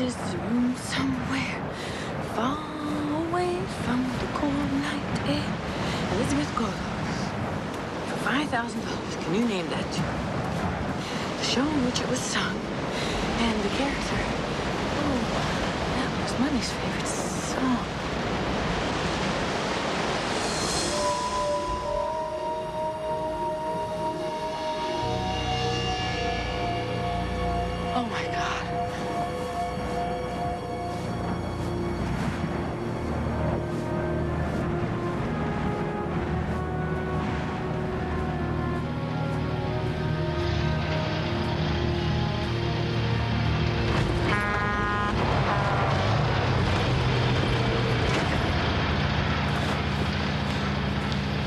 is a room somewhere far away from the cold night air. Elizabeth Gordon. For $5,000, can you name that tune? The show in which it was sung, and the character. Oh, that was Mummy's favorite song. Oh my God.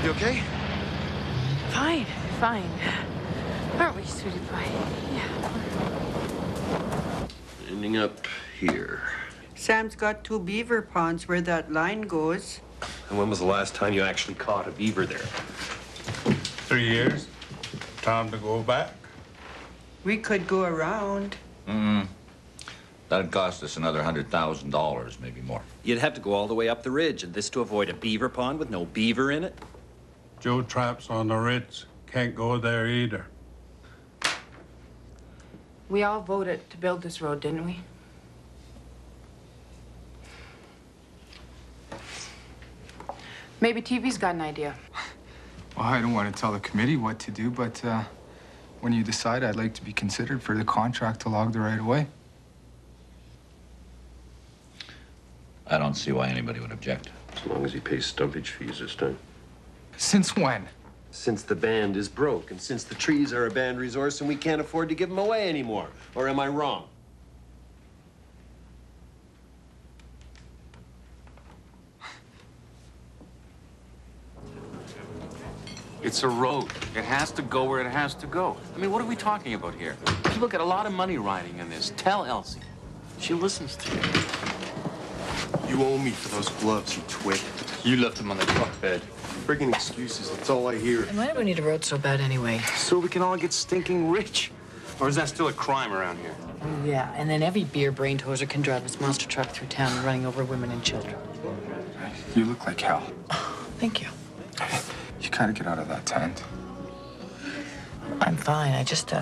You okay? Fine, fine. Aren't we, sweetie pie? Yeah. Ending up here. Sam's got 2 beaver ponds where that line goes. And when was the last time you actually caught a beaver there? 3 years. Time to go back. We could go around. That'd cost us another $100,000, maybe more. You'd have to go all the way up the ridge, and this to avoid a beaver pond with no beaver in it? Joe traps on the ridge. Can't go there either. We all voted to build this road, didn't we? Maybe TV's got an idea. Well, I don't want to tell the committee what to do, but when you decide, I'd like to be considered for the contract to log the right-of-way. I don't see why anybody would object. As long as he pays stumpage fees this time. Since when? Since the band is broke, and since the trees are a band resource and we can't afford to give them away anymore. Or am I wrong? It's a road. It has to go where it has to go. I mean, what are we talking about here? People get a lot of money riding in this. Tell Elsie. She listens to you. You owe me for those gloves, you twit. You left them on the truck bed. Friggin' excuses, that's all I hear. And why do we need a road so bad anyway? So we can all get stinking rich. Or is that still a crime around here? Oh, yeah, and then every beer brain tozer can drive his monster truck through town running over women and children. You look like hell. Oh, thank you. You gotta get out of that tent. I'm fine. I just,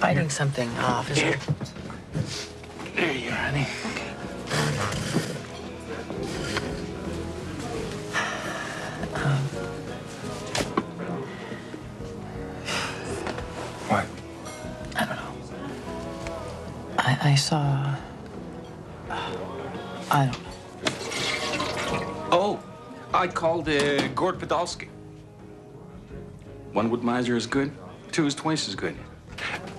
fighting something off. Is it? There you are, honey. Okay. What? I don't know. I saw... I don't know. Oh, I called Gord Podolsky. 1 Wood-Mizer is good, 2 is twice as good.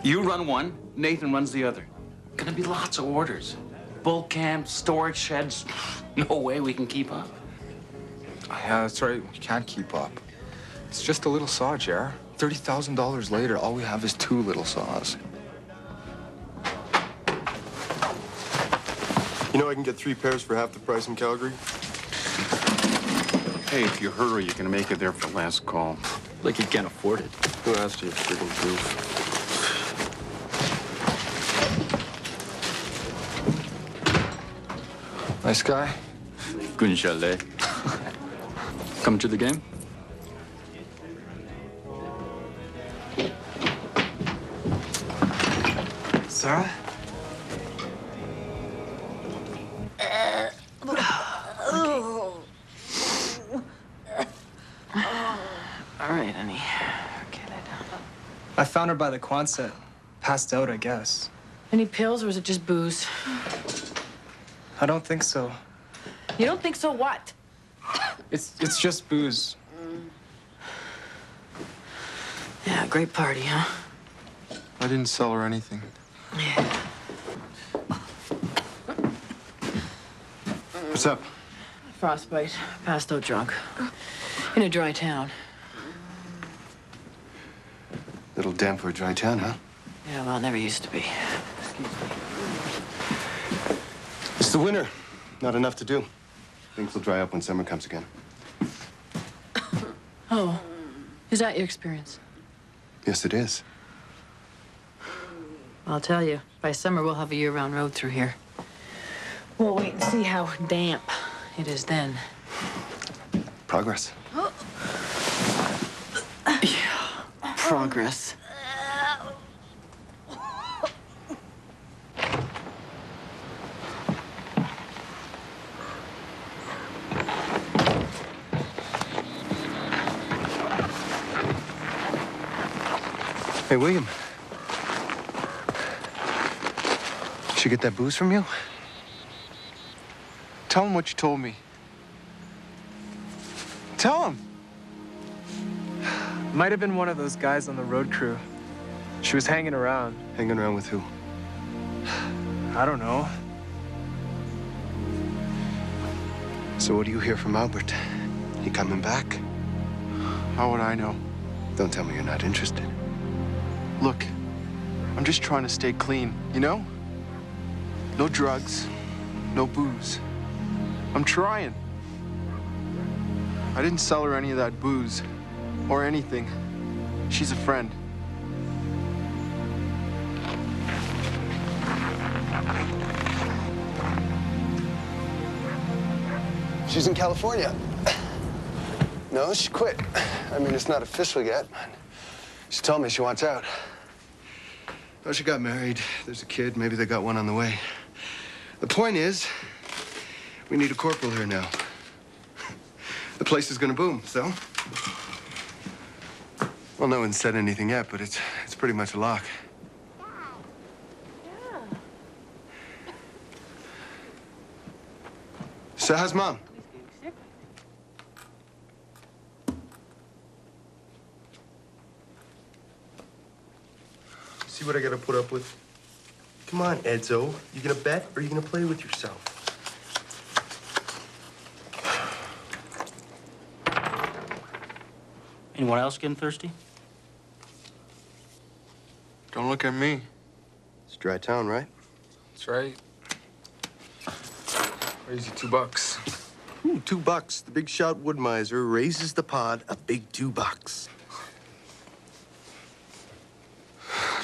You run one, Nathan runs the other. Gonna be lots of orders. Bull camps, storage sheds. No way we can keep up. Yeah, that's right. We can't keep up. It's just a little saw, Jer. $30,000 later, all we have is 2 little saws. You know I can get 3 pairs for half the price in Calgary? Hey, if you hurry, you can make it there for last call. Like you can't afford it. Who asked you, friggin' proof? Nice guy. Good chalet. Come to the game? Sarah? All right, honey. Okay, lay down. I found her by the Quonset. Passed out, I guess. Any pills, or is it just booze? I don't think so. You don't think so? What? It's just booze. Yeah, great party, huh? I didn't sell her anything. Yeah. What's up? Frostbite. Passed out drunk. In a dry town. Little damp for a dry town, huh? Yeah, well, it never used to be. Excuse me. It's the winter. Not enough to do. Things will dry up when summer comes again. Oh, is that your experience? Yes, it is. I'll tell you, by summer, we'll have a year-round road through here. We'll wait and see how damp it is then. Progress. Progress. Hey, William. She get that booze from you? Tell him what you told me. Tell him. Might have been one of those guys on the road crew. She was hanging around. Hanging around with who? I don't know. So what do you hear from Albert? He coming back? How would I know? Don't tell me you're not interested. Look, I'm just trying to stay clean, you know? No drugs, no booze. I'm trying. I didn't sell her any of that booze or anything. She's a friend. She's in California. No, she quit. I mean, it's not official yet. She told me she wants out. Well, she got married. There's a kid. Maybe they got one on the way. The point is, we need a corporal here now. The place is gonna boom, so? Well, no one's said anything yet, but it's pretty much a lock. So how's Mom? See what I gotta put up with? Come on, Edzo. You gonna bet or you gonna play with yourself? Anyone else getting thirsty? Don't look at me. It's dry town, right? That's right. Raise you $2. Ooh, $2. The big shot wood miser raises the pod a big $2.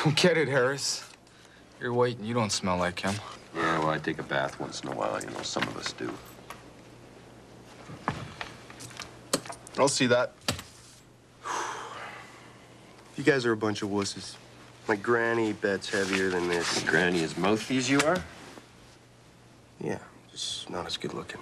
Don't get it, Harris. You're white and you don't smell like him. Yeah, well, I take a bath once in a while. You know, some of us do. I'll see that. You guys are a bunch of wusses. My granny bets heavier than this. Granny as mouthy as you are? Yeah, just not as good looking.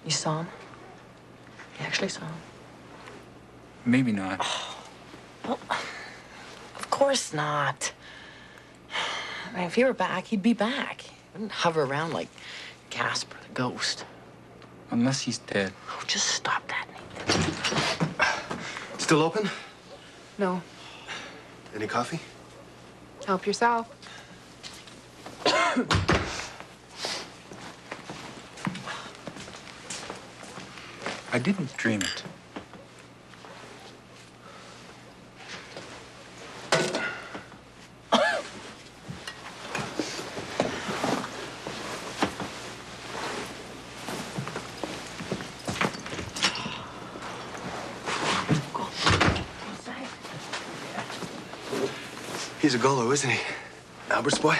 You saw him? You actually saw him? Maybe not. Well, of course not. I mean, if he were back, he'd be back. He wouldn't hover around like Casper the ghost. Unless he's dead. Oh, just stop that, Nathan. Still open? No. Any coffee? Help yourself. I didn't dream it. He's a golo, isn't he? Albert's boy?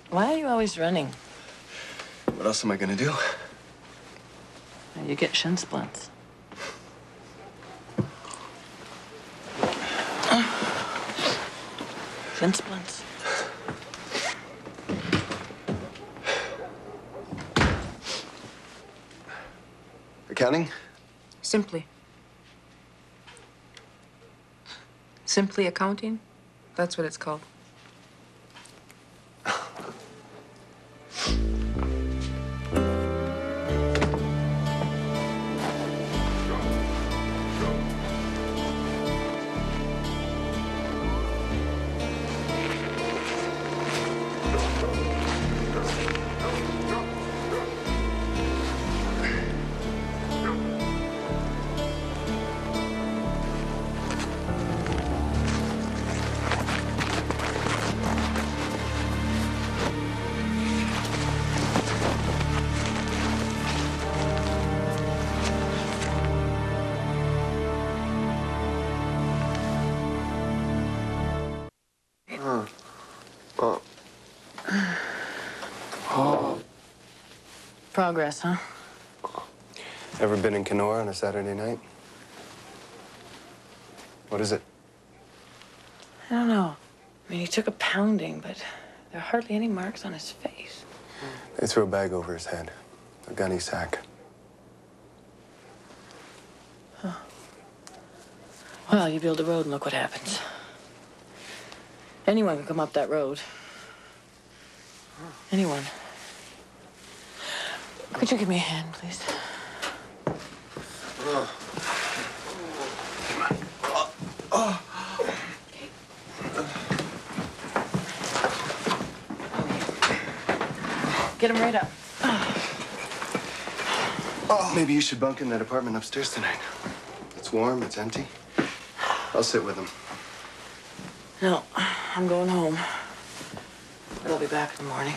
Why are you always running? What else am I gonna do? You get shin splints. Shin splints. Accounting? Simply. Simply accounting? That's what it's called. progress, huh? Ever been in Kenora on a Saturday night? What is it? I don't know. I mean, he took a pounding, but there are hardly any marks on his face. They threw a bag over his head, a gunny sack. Huh. Well, you build a road and look what happens. Anyone can come up that road. Anyone. Could you give me a hand, please? Get him right up. Maybe you should bunk in that apartment upstairs tonight. It's warm, it's empty. I'll sit with him. No, I'm going home. But I'll be back in the morning.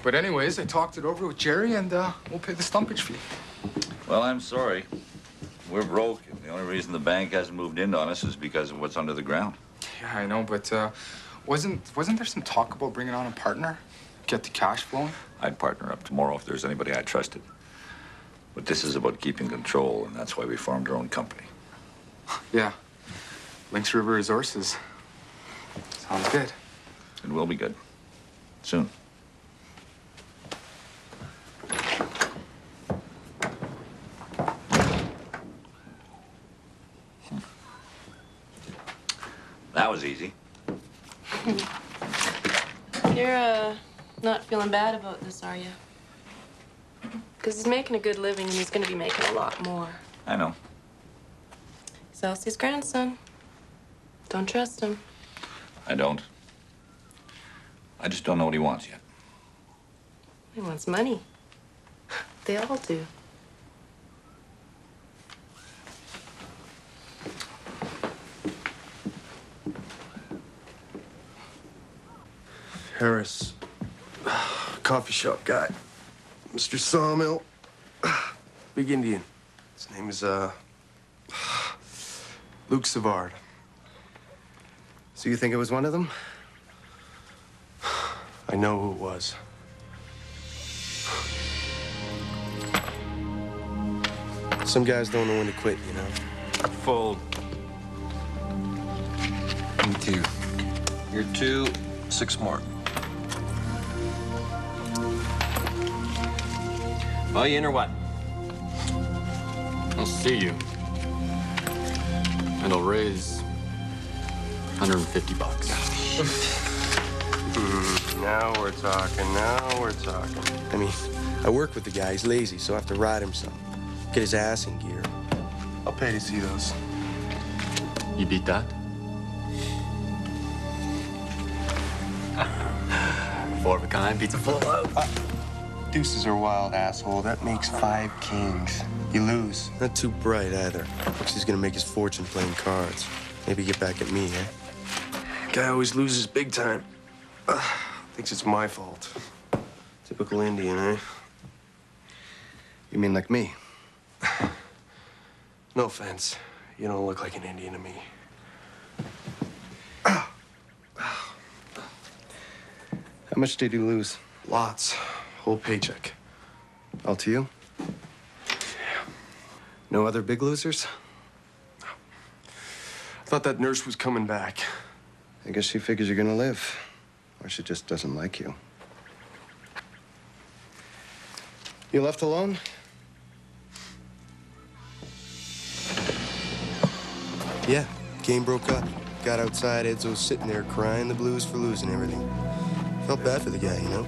But anyways, I talked it over with Jerry, and we'll pay the stumpage fee. Well, I'm sorry. We're broke. The only reason the bank hasn't moved in on us is because of what's under the ground. Yeah, I know, but wasn't there some talk about bringing on a partner? Get the cash flowing? I'd partner up tomorrow if there's anybody I trusted. But this is about keeping control, and that's why we formed our own company. Yeah. Lynx River Resources. Sounds good. It will be good. Soon. That was easy. You're, not feeling bad about this, are you? Because he's making a good living, and he's going to be making a lot more. I know. He's Elsie's grandson. Don't trust him. I don't. I just don't know what he wants yet. He wants money. They all do. Harris, coffee shop guy. Mr. Sawmill, big Indian. His name is, Luke Savard. So you think it was one of them? I know who it was. Some guys don't know when to quit, you know? Fold. Me too. You're 2, 6 more. Buy you in or what? I'll see you. And I'll raise 150 bucks. Now we're talking, now we're talking. I mean, I work with the guy. He's lazy, so I have to ride him some. Get his ass in gear. I'll pay to see those. You beat that? Four of a kind beats a full out. Deuces are wild, asshole. That makes 5 kings. You lose. Not too bright, either. Looks he's gonna make his fortune playing cards. Maybe get back at me, eh? Guy always loses big time. Thinks it's my fault. Typical Indian, eh? You mean like me? No offense. You don't look like an Indian to me. How much did you lose? Lots. Whole paycheck. All to you? No other big losers? I thought that nurse was coming back. I guess she figures you're gonna live. Or she just doesn't like you. You left alone? Yeah, game broke up. Got outside, Edzo was sitting there crying the blues for losing everything. Felt bad for the guy, you know?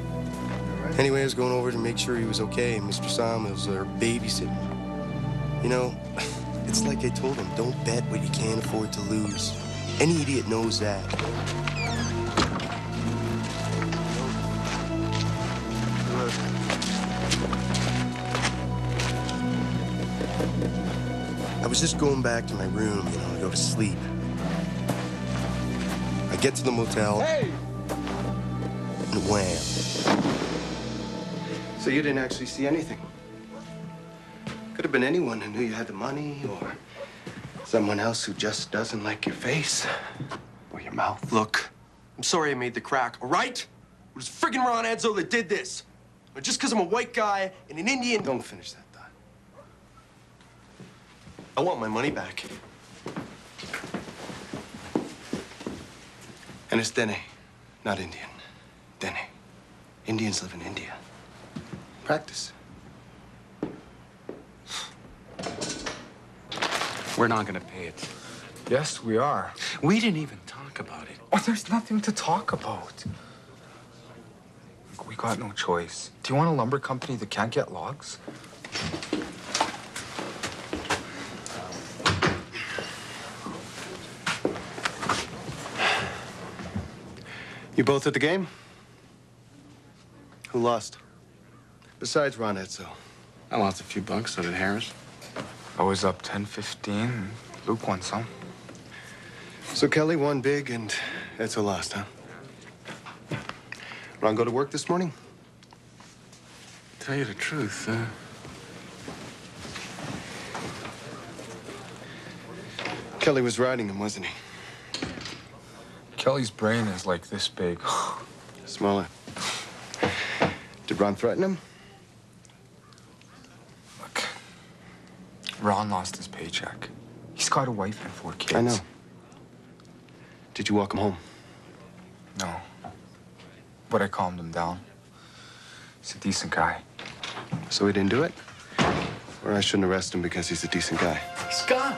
Anyway, I was going over to make sure he was okay, and Mr. Sawmill's there babysitting. You know, it's like I told him, don't bet what you can't afford to lose. Any idiot knows that. I was just going back to my room, you know, to go to sleep. I get to the motel. Hey! And wham. So you didn't actually see anything? Could have been anyone who knew you had the money, or Someone else who just doesn't like your face or your mouth. Look, I'm sorry I made the crack, all right? It was friggin' Ron Edzo that did this. But just because I'm a white guy and an Indian... Don't finish that thought. I want my money back. And it's Dene, not Indian. Dene. Indians live in India. Practice. We're not gonna pay it. Yes, we are. We didn't even talk about it. Oh, there's nothing to talk about. Look, we got no choice. Do you want a lumber company that can't get logs? You both at the game? Who lost? Besides Ron Edzo. I lost a few bucks, so did Harris. I was up 10-15. Luke won some. So Kelly won big and Edzo lost, huh? Ron go to work this morning? Tell you the truth, Kelly was riding him, wasn't he? Kelly's brain is like this big. Smaller. Did Ron threaten him? Look, Ron lost his paycheck. He's got a wife and 4 kids. I know. Did you walk him home? No. But I calmed him down. He's a decent guy. So he didn't do it? Or I shouldn't arrest him because he's a decent guy? He's gone.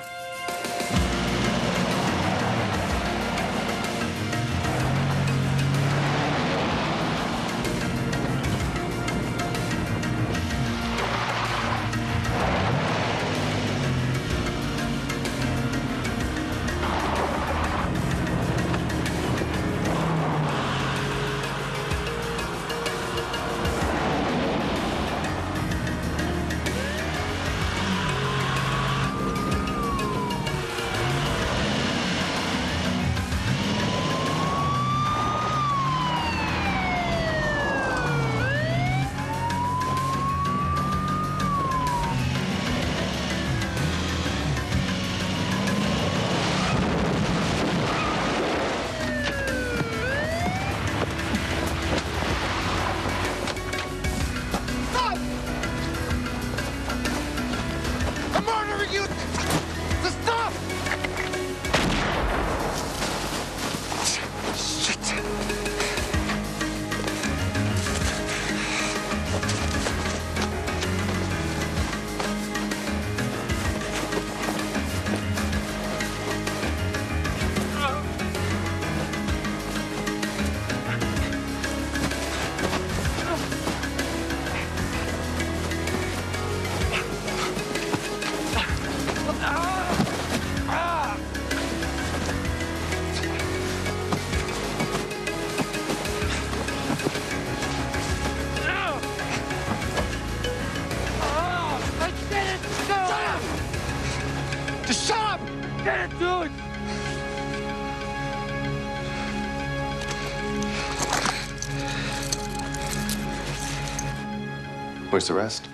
Where's the rest?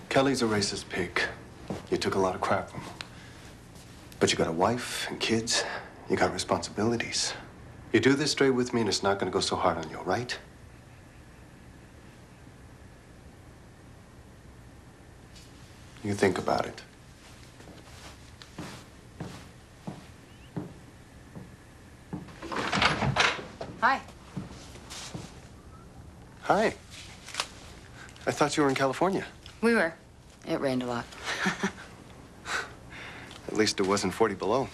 Kelly's a racist pig. You took a lot of crap from him. But you got a wife and kids. You got responsibilities. You do this straight with me and it's not gonna go so hard on you, right? You think about it. Hi. Hi. I thought you were in California. We were. It rained a lot. At least it wasn't 40 below.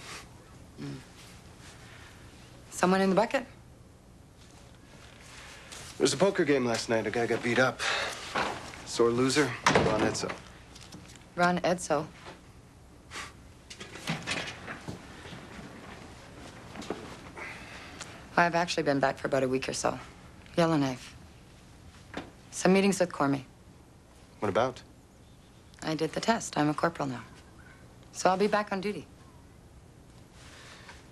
Someone in the bucket? There was a poker game last night. A guy got beat up. Sore loser, Ron Edzo. Ron Edzo. I've actually been back for about a week or so. Yellowknife. Some meetings with Cormy. What about? I did the test. I'm a corporal now. So I'll be back on duty.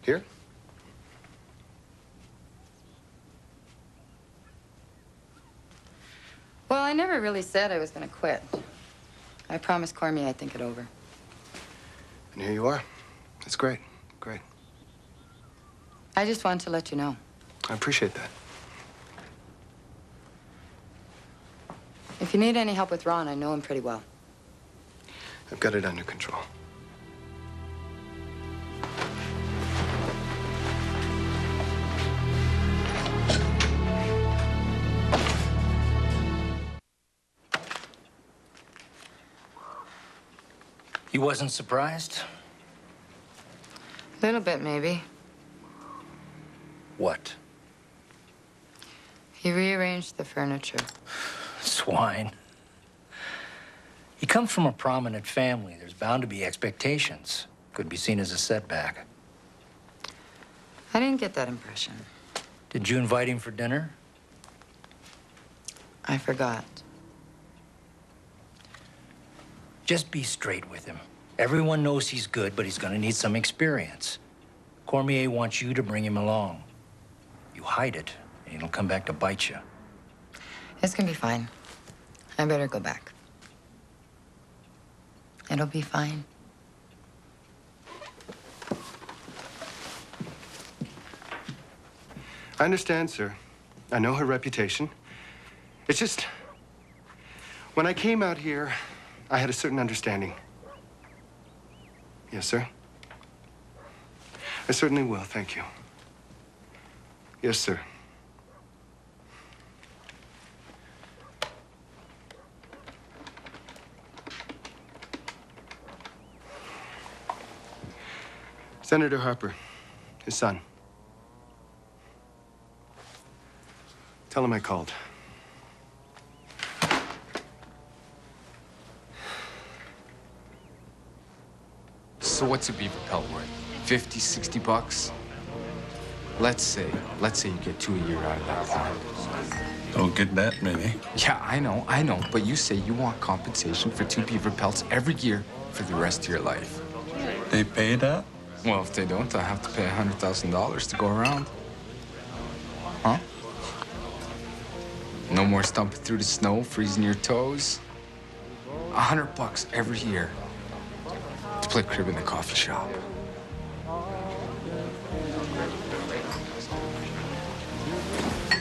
Here? Well, I never really said I was going to quit. I promised Cormier I'd think it over. And here you are. That's great. Great. I just wanted to let you know. I appreciate that. If you need any help with Ron, I know him pretty well. I've got it under control. You wasn't surprised? A little bit, maybe. What? He rearranged the furniture. Swine. He comes from a prominent family. There's bound to be expectations. Could be seen as a setback. I didn't get that impression. Did you invite him for dinner? I forgot. Just be straight with him. Everyone knows he's good, but he's gonna need some experience. Cormier wants you to bring him along. You hide it, and it'll come back to bite you. It's gonna be fine. I better go back. It'll be fine. I understand, sir. I know her reputation. It's just, when I came out here, I had a certain understanding. Yes, sir? I certainly will, thank you. Yes, sir. Senator Harper, his son. Tell him I called. So what's a beaver pelt worth? 50, 60 bucks? Let's say you get 2 a year out of that pond. Don't get that many. Yeah, I know, but you say you want compensation for 2 beaver pelts every year for the rest of your life. They pay that? Well, if they don't, I have to pay $100,000 to go around. Huh? No more stumping through the snow, freezing your toes. $100 every year to play crib in the coffee shop.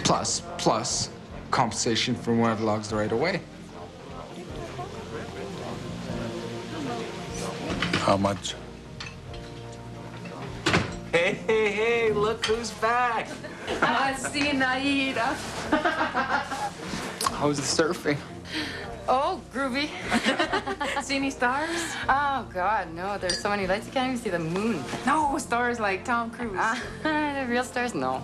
Plus, compensation for one of the logs the right away. How much? Hey, look who's back. See, Naida. How's the surfing? Oh, groovy. See any stars? Oh, God, no. There's so many lights, you can't even see the moon. No, stars like Tom Cruise. The real stars, no.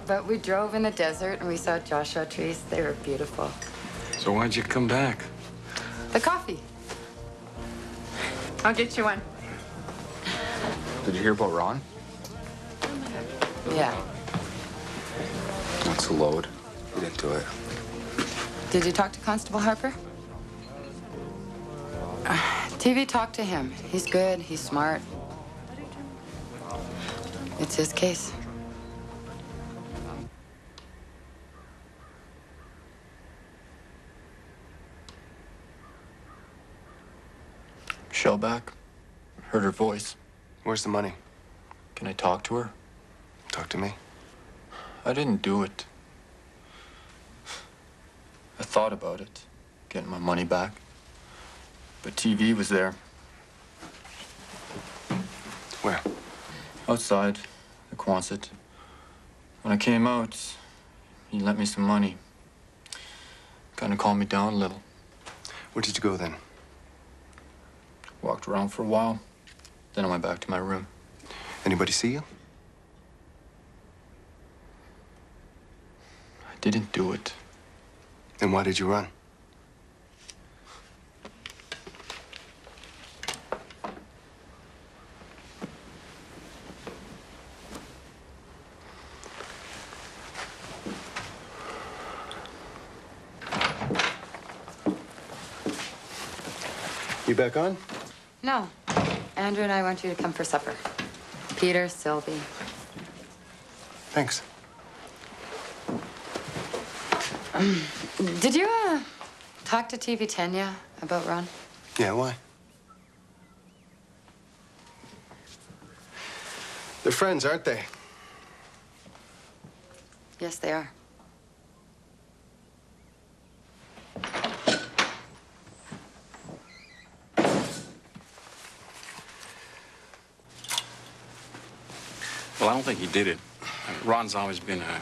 But we drove in the desert and we saw Joshua trees. They were beautiful. So why'd you come back? The coffee. I'll get you one. Did you hear about Ron? Yeah. That's a load. Get into it. Did you talk to Constable Harper? TV talked to him. He's good, he's smart. It's his case. Shell back. Heard her voice. Where's the money? Can I talk to her? Talk to me. I didn't do it. I thought about it, getting my money back. But TV was there. Where? Outside, the Quonset. When I came out, he lent me some money. Kind of calmed me down a little. Where did you go then? Walked around for a while. Then I went back to my room. Anybody see you? I didn't do it. Then why did you run? You back on? No. Andrew and I want you to come for supper. Peter, Sylvie. Thanks. Did you Talk to TV Tanya about Ron. Yeah, why? They're friends, aren't they? Yes, they are. Well, I don't think he did it. Ron's always been a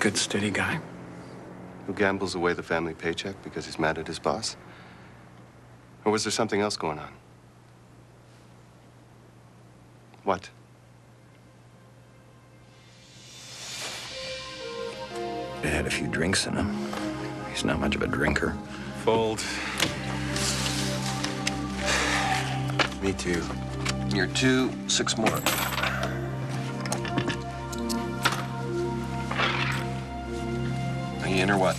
good, steady guy. Who gambles away the family paycheck because he's mad at his boss? Or was there something else going on? What? He had a few drinks in him. He's not much of a drinker. Fold. Me too. You're 2, 6 more. Are you in or what?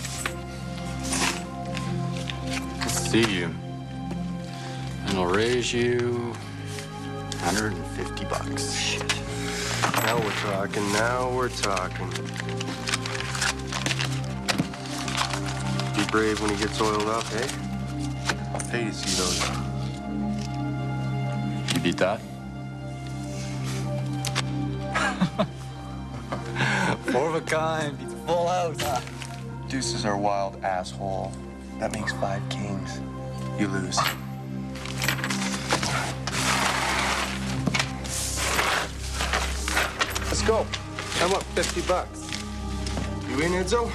Let's see you. And I'll raise you 150 bucks. Shit. Now we're talking, now we're talking. Be brave when he gets oiled up, eh? I'll pay to see those. You beat that? 4 of a kind. Beats a full house. Deuces are wild, asshole. That makes 5 kings. You lose. Let's go. I'm up 50 bucks. You in, Edzo?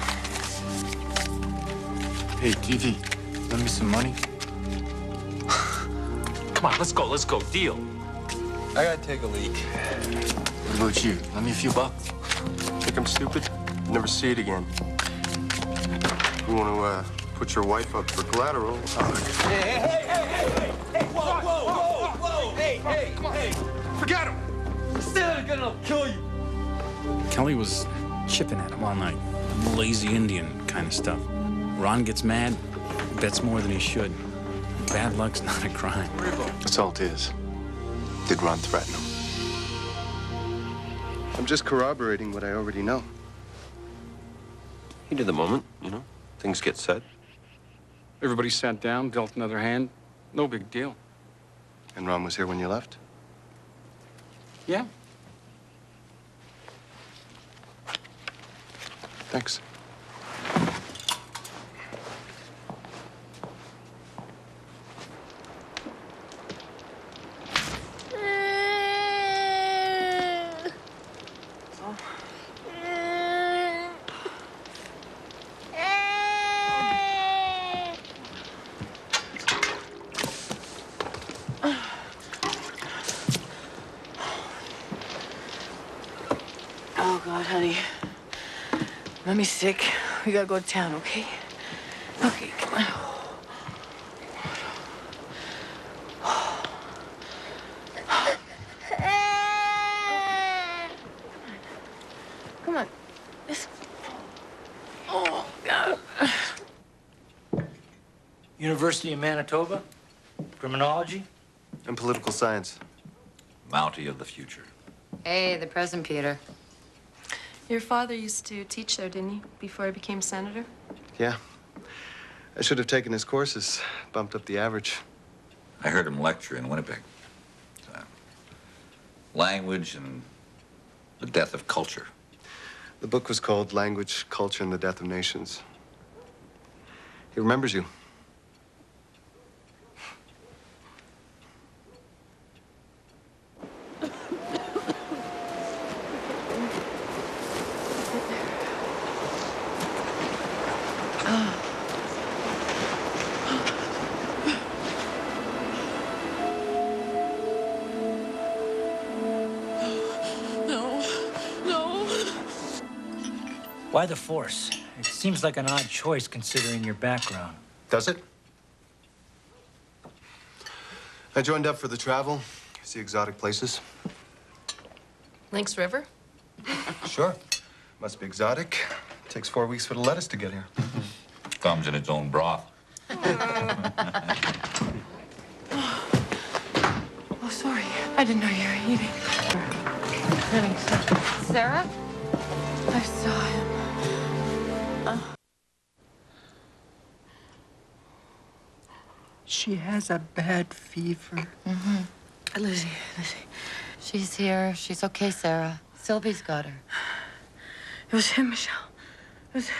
Hey, TV, lend me some money. Come on, let's go. Deal. I gotta take a leak. What about you? Lend me a few bucks. Think I'm stupid? Never see it again. You want to put your wife up for collateral? Hey! Whoa! Hey! Forget him! Instead, gonna kill you. Kelly was chipping at him all night. Lazy Indian kind of stuff. Ron gets mad, bets more than he should. Bad luck's not a crime. That's all it is. Did Ron threaten him? I'm just corroborating what I already know. Heat of the moment, you know? Things get said. Everybody sat down, dealt another hand. No big deal. And Ron was here when you left? Yeah. Thanks. Oh, God, honey. Mommy's sick. We gotta go to town, okay? Okay, come on. Come on. Oh, God. University of Manitoba? Criminology? And political science. Mountie of the future. Hey, the present, Peter. Your father used to teach there, didn't he, before he became senator? Yeah. I should have taken his courses, bumped up the average. I heard him lecture in Winnipeg. Language and the death of culture. The book was called Language, Culture, and the Death of Nations. He remembers you. Why the Force? It seems like an odd choice considering your background. Does it? I joined up for the travel, see exotic places. Lynx River? Sure. Must be exotic. Takes 4 weeks for the lettuce to get here. Comes in its own broth. Oh, sorry. I didn't know you were eating. Sarah? I saw him. She has a bad fever. Mm-hmm. Lizzie. She's here. She's okay, Sarah. Sylvie's got her. It was him, Michelle. It was him.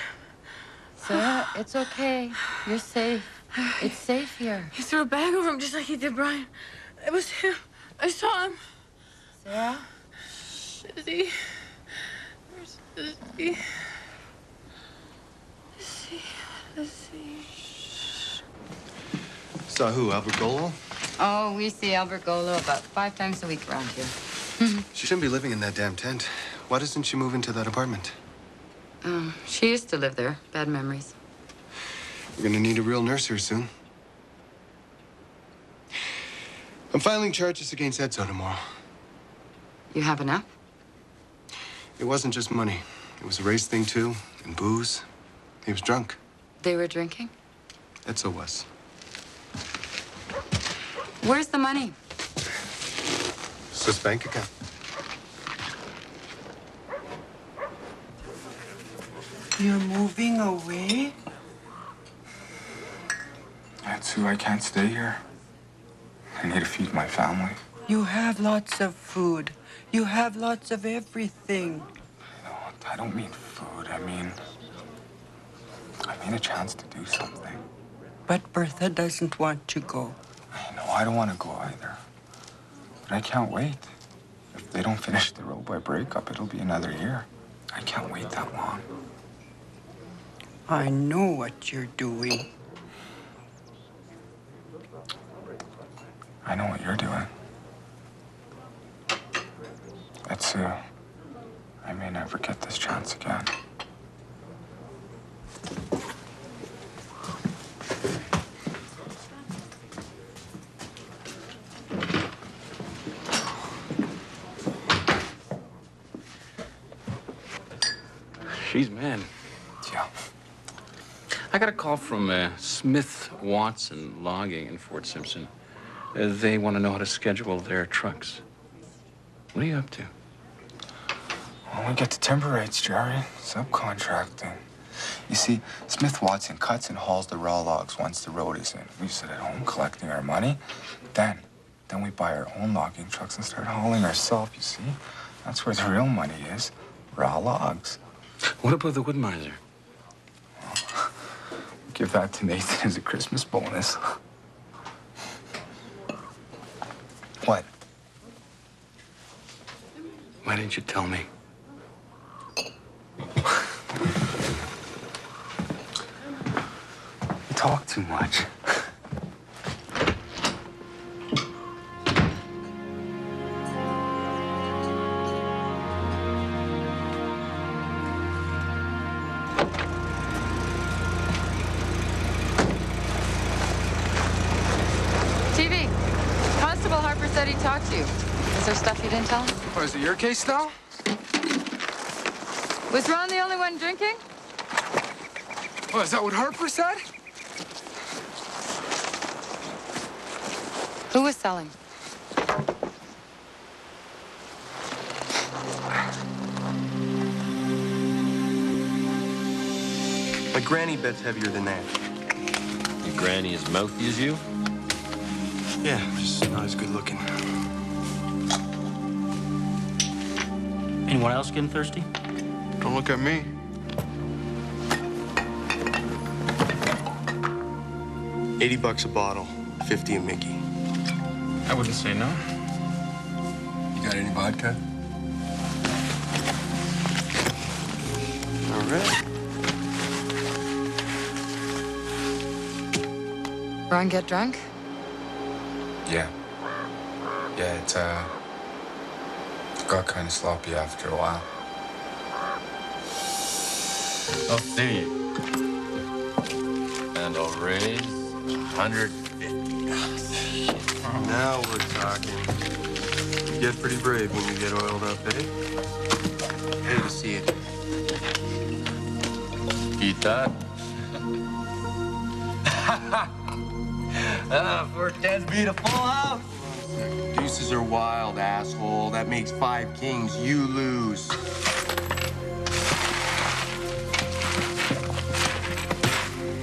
Sarah, it's okay. You're safe. It's safe here. He threw a bag over him just like he did Brian. It was him. I saw him. Sarah? Lizzie. Where's Lizzie? Lizzie. Saw who, Albert Golo? Oh, we see Albert Golo about 5 times a week around here. She shouldn't be living in that damn tent. Why doesn't she move into that apartment? She used to live there. Bad memories. We're gonna need a real nurse here soon. I'm filing charges against Edzo tomorrow. You have enough? It wasn't just money. It was a race thing, too, and booze. He was drunk. They were drinking? Edzo was. Where's the money? Swiss bank account. You're moving away? Sue, I can't stay here. I need to feed my family. You have lots of food. You have lots of everything. No, I don't mean food. I mean a chance to do something. But Bertha doesn't want to go. I know, I don't want to go either. But I can't wait. If they don't finish the road by breakup, it'll be another year. I can't wait that long. I know what you're doing. I know what you're doing. That's Sue. I may never get this chance again. She's mad. Yeah. I got a call from Smith Watson Logging in Fort Simpson. They want to know how to schedule their trucks. What are you up to? When we get to timber rates, Jerry, subcontracting. You see, Smith Watson cuts and hauls the raw logs once the road is in. We sit at home collecting our money. Then we buy our own logging trucks and start hauling ourselves, you see? That's where the real money is. Raw logs. What about the wood miser? Give that to Nathan as a Christmas bonus. What? Why didn't you tell me? You talk too much. TV. Constable Harper said he talked to you. Is there stuff you didn't tell him? Oh, is it your case now? Was Ron the only one drinking? Oh, is that what Harper said? Who was selling? My granny bet's heavier than that. Your granny as mouthy as you? Yeah, just not as good looking. Anyone else getting thirsty? Don't look at me. $80 a bottle, 50 a Mickey. I wouldn't say no. You got any vodka? All right. Ron get drunk? Yeah. Yeah, it got kind of sloppy after a while. I'll see you. And I'll raise $150. Now we're talking. You get pretty brave when you get oiled up, eh? Hate to see it. Eat that. For 10 beat a full house. Deuces are wild, asshole. That makes 5 kings. You lose.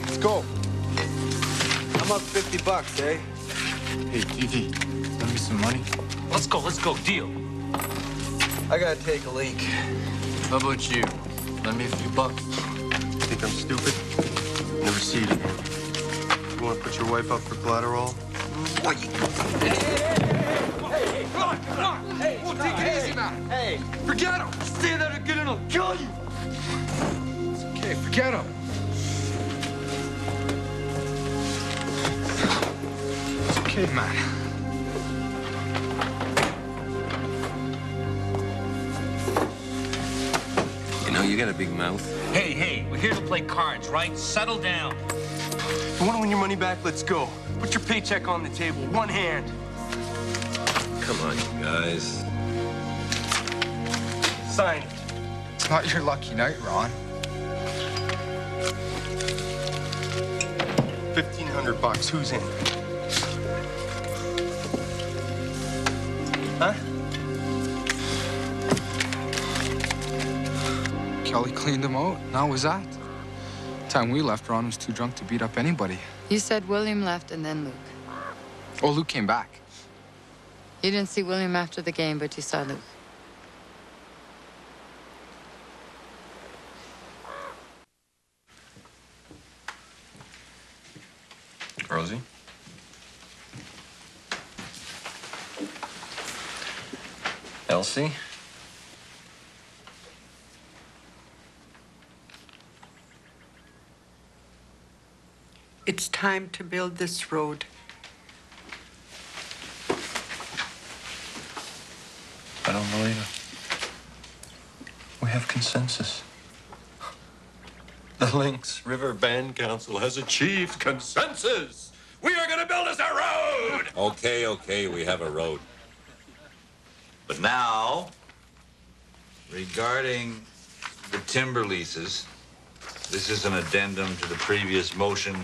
Let's go. How I'm up 50 bucks, eh? Hey, Vivi, lend me some money. Let's go, deal. I gotta take a leak. How about you? Lend me a few bucks. Think I'm stupid? Never see it again. You want to put your wife up for collateral? What? Hey, come on. Hey, Whoa, take it easy, man. Hey. Forget him. Say that again and I'll kill you. It's okay, forget him. It's okay, man. You know, you got a big mouth. Hey, we're here to play cards, right? Settle down. You want to win your money back? Let's go. Put your paycheck on the table. One hand. Come on, you guys. Sign. It's not your lucky night, Ron. $1,500. Who's in? Huh? Kelly cleaned him out. And that was that. Time we left, Ron was too drunk to beat up anybody. You said William left and then Luke. Oh, Luke came back. You didn't see William after the game, but you saw Luke. Rosie? Elsie? It's time to build this road. I don't believe it. We have consensus. The Lynx River Band Council has achieved consensus. We are going to build us a road. Okay, we have a road. But now, regarding the timber leases, this is an addendum to the previous motion,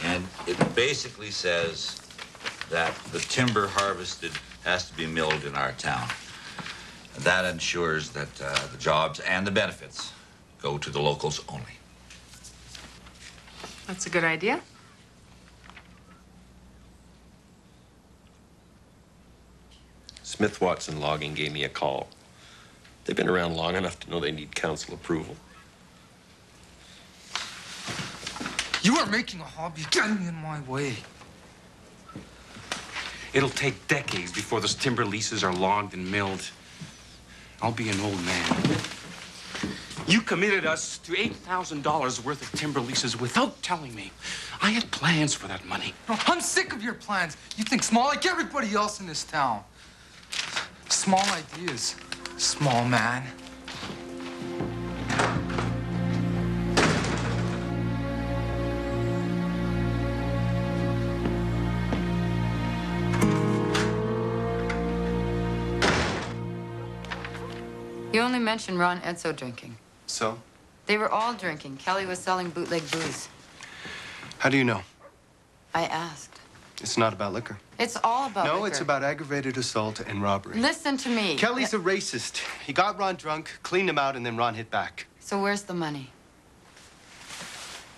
and it basically says that the timber harvested has to be milled in our town. And that ensures that the jobs and the benefits go to the locals only. That's a good idea. Smith Watson Logging gave me a call. They've been around long enough to know they need council approval. You are making a hobby getting in my way. It'll take decades before those timber leases are logged and milled. I'll be an old man. You committed us to $8,000 worth of timber leases without telling me. I had plans for that money. No, I'm sick of your plans. You think small like everybody else in this town. Small ideas, small man. You only mentioned Ron Edzo drinking. So? They were all drinking. Kelly was selling bootleg booze. How do you know? I asked. It's not about liquor. It's all about No, liquor. it's about aggravated assault and robbery. Listen to me. Kelly's a racist. He got Ron drunk, cleaned him out, and then Ron hit back. So where's the money?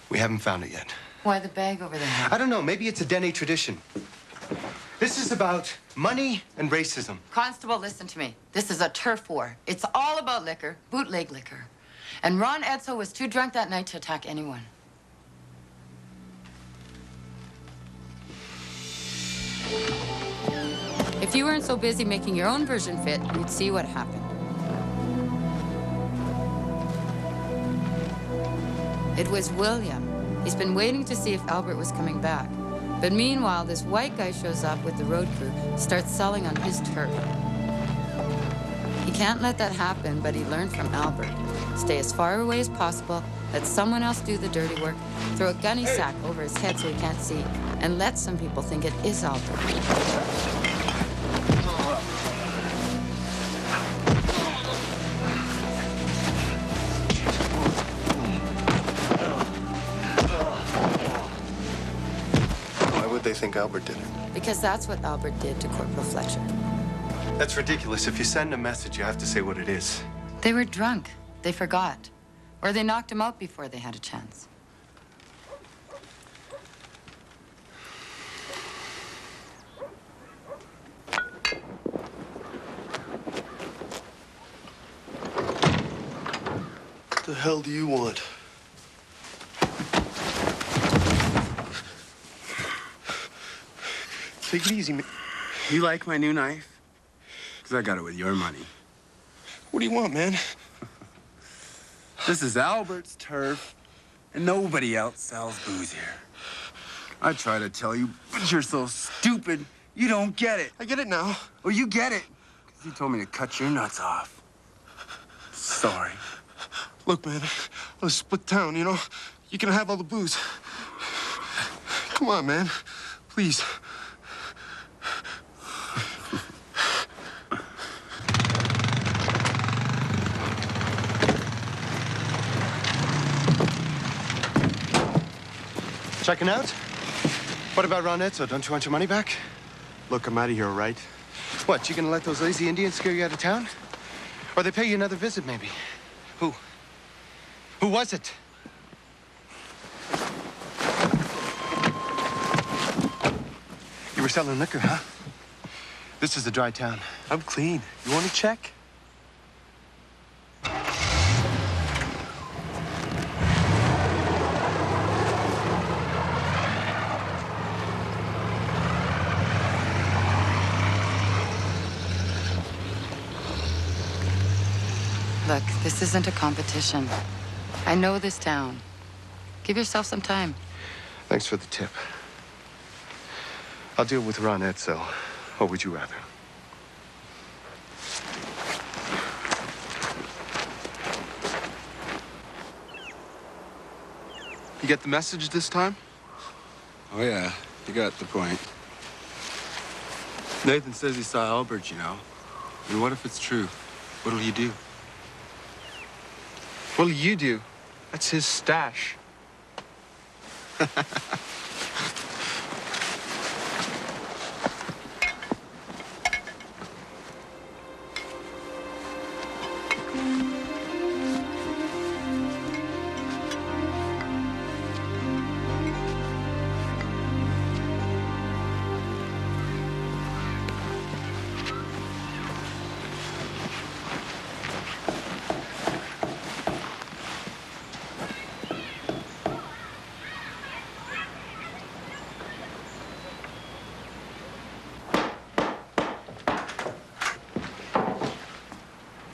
We haven't found it yet. Why the bag over there? I don't know. Maybe it's a Dene tradition. This is about money and racism. Constable, listen to me. This is a turf war. It's all about liquor, bootleg liquor. And Ron Edzo was too drunk that night to attack anyone. If you weren't so busy making your own version fit, you'd see what happened. It was William. He's been waiting to see if Albert was coming back. But meanwhile, this white guy shows up with the road crew, starts selling on his turf. He can't let that happen, but he learned from Albert. Stay as far away as possible, let someone else do the dirty work, throw a gunny sack over his head so he can't see, and let some people think it is Albert. They think Albert did it. Because that's what Albert did to Corporal Fletcher. That's ridiculous. If you send a message, you have to say what it is. They were drunk. They forgot. Or they knocked him out before they had a chance. The hell do you want? Take it easy, man. You like my new knife? Because I got it with your money. What do you want, man? This is Albert's turf, and nobody else sells booze here. I try to tell you, but you're so stupid, you don't get it. I get it now. Well, you get it, because you told me to cut your nuts off. Sorry. Look, man, let's split town, you know? You can have all the booze. Come on, man. Please. Checking out? What about Ronetzo? Don't you want your money back? Look, I'm out of here, all right? What, you gonna let those lazy Indians scare you out of town? Or they pay you another visit, maybe? Who? Who was it? You were selling liquor, huh? This is a dry town. I'm clean. You want to check? Look, this isn't a competition. I know this town. Give yourself some time. Thanks for the tip. I'll deal with Ronetzo. Or would you rather? You get the message this time? Oh, yeah. You got the point. Nathan says he saw Albert, you know. And what if it's true? What'll you do? What'll you do? That's his stash.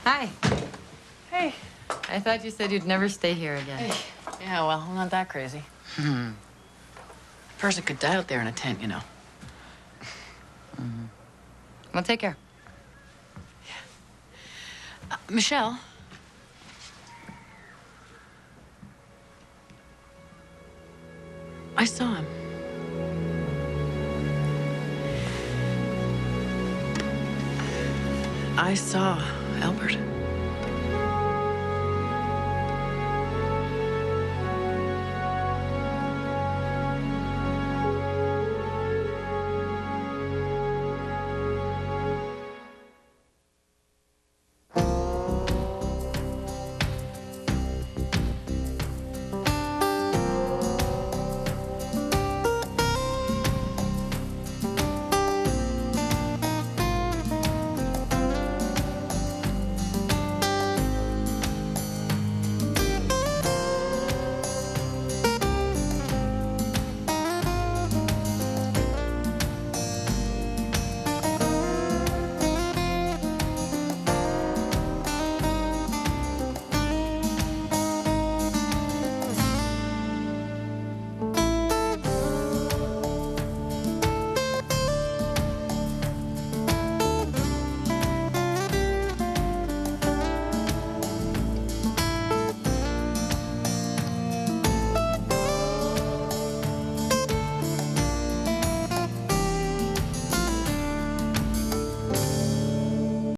Hi. Hey. I thought you said you'd never stay here again. Hey. Yeah, well, I'm not that crazy. A person could die out there in a tent, you know. Well, take care. Michelle. I saw him. I saw Albert.